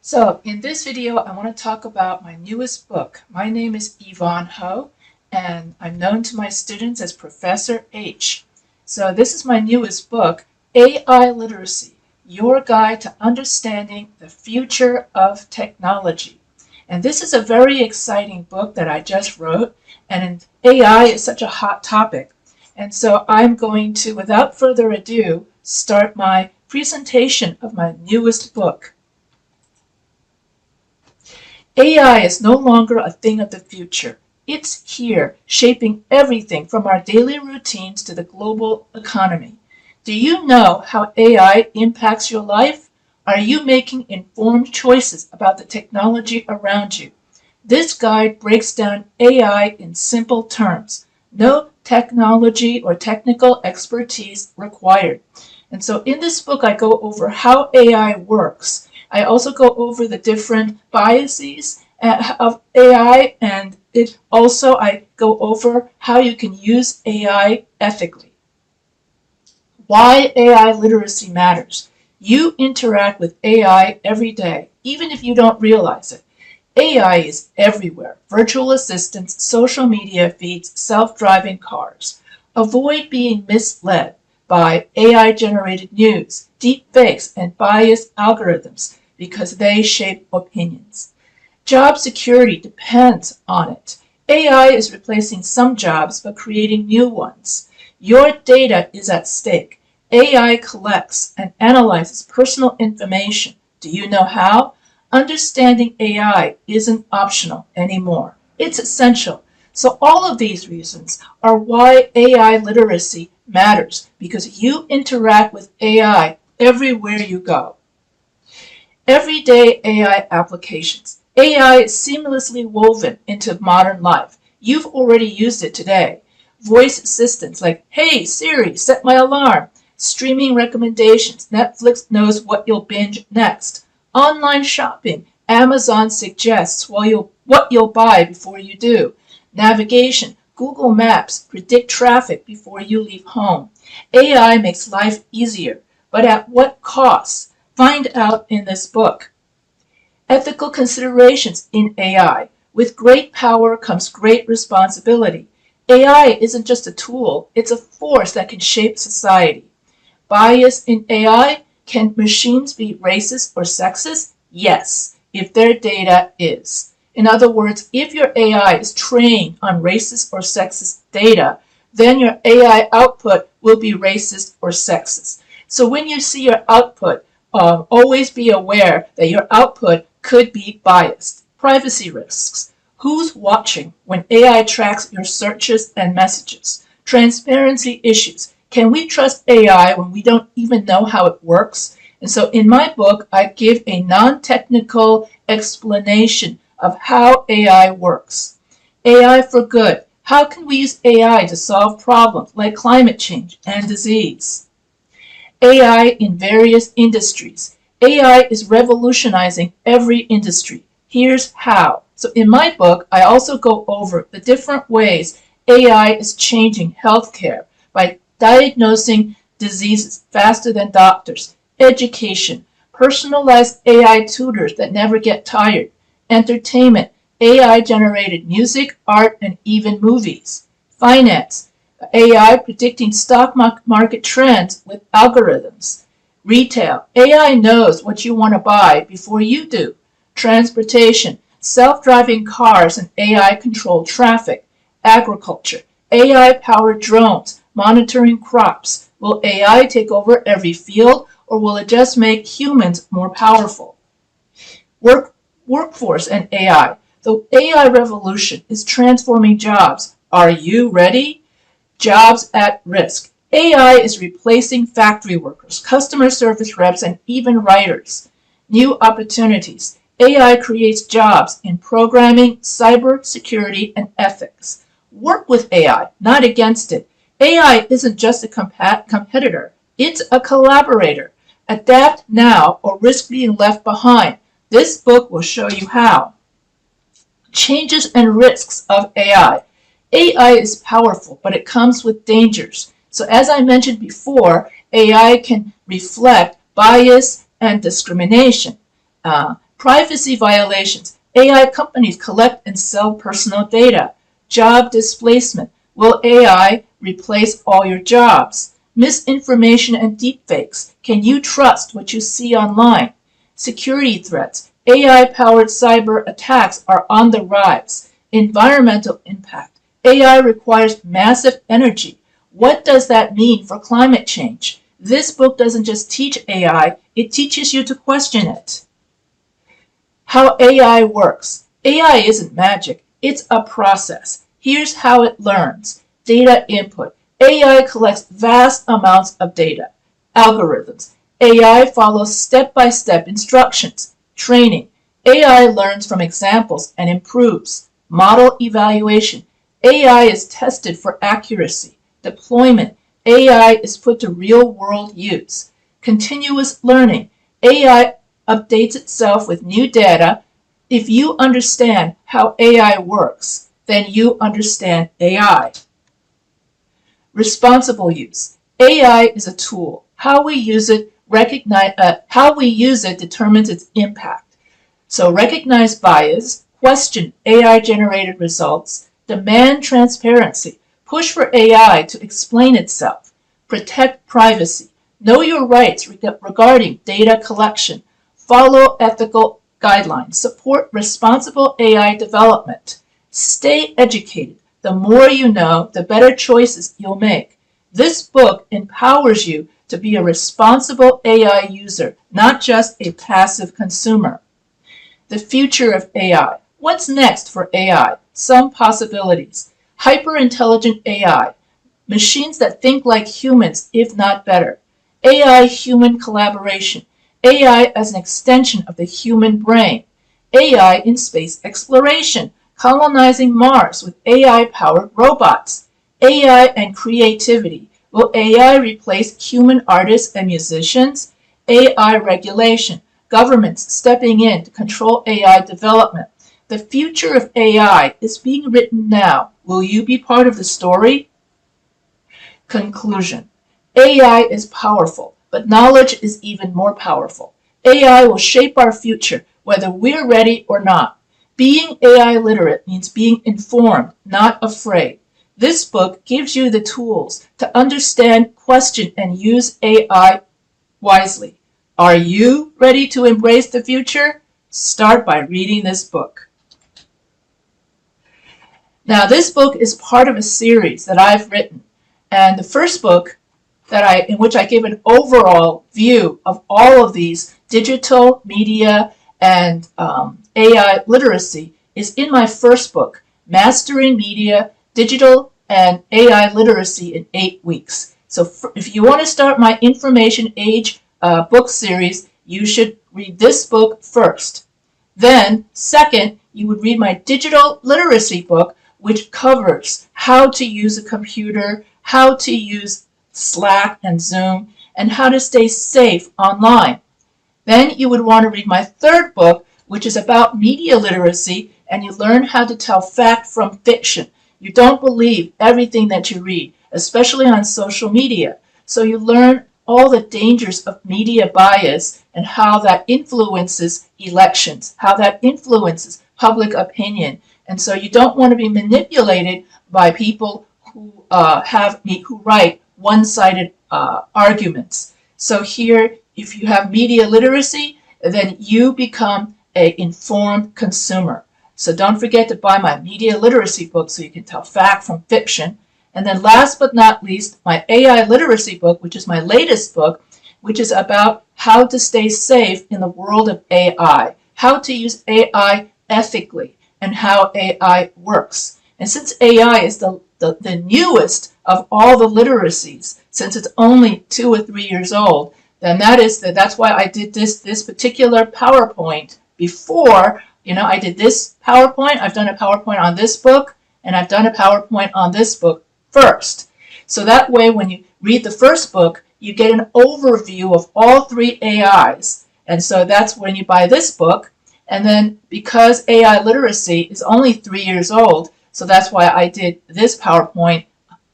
So in this video, I want to talk about my newest book. My name is Yvonne Ho, and I'm known to my students as Professor H. So this is my newest book, AI Literacy, Your Guide to Understanding the Future of Technology. And this is a very exciting book that I just wrote, and AI is such a hot topic. And so I'm going to, without further ado, start my presentation of my newest book. AI is no longer a thing of the future. It's here, shaping everything from our daily routines to the global economy. Do you know how AI impacts your life? Are you making informed choices about the technology around you? This guide breaks down AI in simple terms. No technology or technical expertise required. And so in this book, I go over how AI works. I also go over the different biases of AI, and I go over how you can use AI ethically. Why AI literacy matters. You interact with AI every day, even if you don't realize it. AI is everywhere. Virtual assistants, social media feeds, self-driving cars. Avoid being misled by AI-generated news, deep fakes, and biased algorithms because they shape opinions. Job security depends on it. AI is replacing some jobs but creating new ones. Your data is at stake. AI collects and analyzes personal information. Do you know how? Understanding AI isn't optional anymore. It's essential. So all of these reasons are why AI literacy matters, because you interact with AI everywhere you go. Everyday AI applications. AI is seamlessly woven into modern life. You've already used it today. Voice assistants like, "Hey Siri, set my alarm." Streaming recommendations. Netflix knows what you'll binge next. Online shopping. Amazon suggests what you'll buy before you do. Navigation. Google Maps predict traffic before you leave home. AI makes life easier, but at what cost? Find out in this book. Ethical considerations in AI. With great power comes great responsibility. AI isn't just a tool, it's a force that can shape society. Bias in AI. Can machines be racist or sexist? Yes, if their data is. In other words, if your AI is trained on racist or sexist data, then your AI output will be racist or sexist. So when you see your output, always be aware that your output could be biased. Privacy risks. Who's watching when AI tracks your searches and messages? Transparency issues. Can we trust AI when we don't even know how it works? And so in my book, I give a non-technical explanation of how AI works. AI for good. How can we use AI to solve problems like climate change and disease? AI in various industries. AI is revolutionizing every industry. Here's how. So in my book, I also go over the different ways AI is changing healthcare by diagnosing diseases faster than doctors. Education. Personalized AI tutors that never get tired. Entertainment. AI-generated music, art, and even movies. Finance. AI predicting stock market trends with algorithms. Retail. AI knows what you want to buy before you do. Transportation. Self-driving cars and AI-controlled traffic. Agriculture. AI-powered drones monitoring crops. Will AI take over every field, or will it just make humans more powerful? Workforce and AI. The AI revolution is transforming jobs. Are you ready? Jobs at risk. AI is replacing factory workers, customer service reps, and even writers. New opportunities. AI creates jobs in programming, cyber security, and ethics. Work with AI, not against it. AI isn't just a competitor, it's a collaborator. Adapt now or risk being left behind. This book will show you how. Changes and risks of AI. AI is powerful, but it comes with dangers. So as I mentioned before, AI can reflect bias and discrimination. Privacy violations. AI companies collect and sell personal data. Job displacement. Will AI replace all your jobs? Misinformation and deepfakes. Can you trust what you see online? Security threats. AI-powered cyber attacks are on the rise. Environmental impact. AI requires massive energy. What does that mean for climate change? This book doesn't just teach AI, it teaches you to question it. How AI works. AI isn't magic, it's a process. Here's how it learns. Data input. AI collects vast amounts of data. Algorithms. AI follows step-by-step instructions. Training. AI learns from examples and improves. Model evaluation. AI is tested for accuracy. Deployment. AI is put to real-world use. Continuous learning. AI updates itself with new data. If you understand how AI works, then you understand AI. Responsible use. AI is a tool. How we use it determines its impact. So recognize bias, question AI-generated results, demand transparency, push for AI to explain itself, protect privacy, know your rights regarding data collection, follow ethical guidelines, support responsible AI development, stay educated. The more you know, the better choices you'll make. This book empowers you to be a responsible AI user, not just a passive consumer. The future of AI. What's next for AI? Some possibilities. Hyper-intelligent AI. Machines that think like humans, if not better. AI-human collaboration. AI as an extension of the human brain. AI in space exploration. Colonizing Mars with AI-powered robots. AI and creativity. Will AI replace human artists and musicians? AI regulation. Governments stepping in to control AI development. The future of AI is being written now. Will you be part of the story? Conclusion. AI is powerful, but knowledge is even more powerful. AI will shape our future, whether we're ready or not. Being AI literate means being informed, not afraid. This book gives you the tools to understand, question, and use AI wisely. Are you ready to embrace the future? Start by reading this book. Now, this book is part of a series that I've written, and the first book in which I give an overall view of all of these digital media and AI literacy is in my first book, Mastering Media, Digital and AI Literacy in 8 Weeks. So if you want to start my Information Age book series, you should read this book first. Then, second, you would read my Digital Literacy book, which covers how to use a computer, how to use Slack and Zoom, and how to stay safe online. Then you would want to read my third book, which is about media literacy, and you learn how to tell fact from fiction. You don't believe everything that you read, especially on social media. So you learn all the dangers of media bias and how that influences elections, how that influences public opinion. And so you don't want to be manipulated by people who write one-sided arguments. So here, if you have media literacy, then you become an informed consumer. So don't forget to buy my media literacy book so you can tell fact from fiction. And then last but not least, my AI literacy book, which is my latest book, which is about how to stay safe in the world of AI, how to use AI ethically, and how AI works. And since AI is the newest of all the literacies, since it's only 2 or 3 years old, then that's why I did this particular PowerPoint before. I did this PowerPoint, I've done a PowerPoint on this book, and I've done a PowerPoint on this book first. So that way, when you read the first book, you get an overview of all 3 AIs. And so that's when you buy this book. And then because AI literacy is only 3 years old, so that's why I did this PowerPoint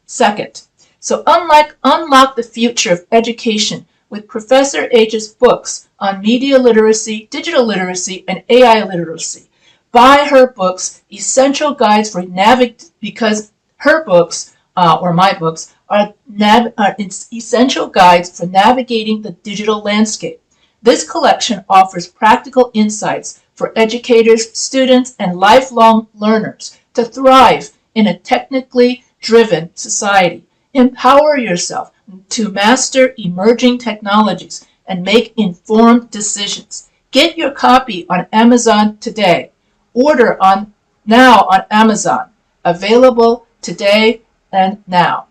second. So unlock the future of education with Professor H's books on media literacy, digital literacy, and AI literacy. Buy her books, Essential Guides for because her books, or my books, are essential guides for navigating the digital landscape. This collection offers practical insights for educators, students, and lifelong learners to thrive in a technically driven society. Empower yourself to master emerging technologies and make informed decisions. Get your copy on Amazon today. Order now on Amazon. Available today and now.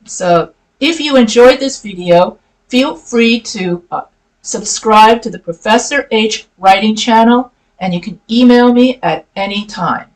So if you enjoyed this video, feel free to subscribe to the Professor H Writing channel, and you can email me at any time.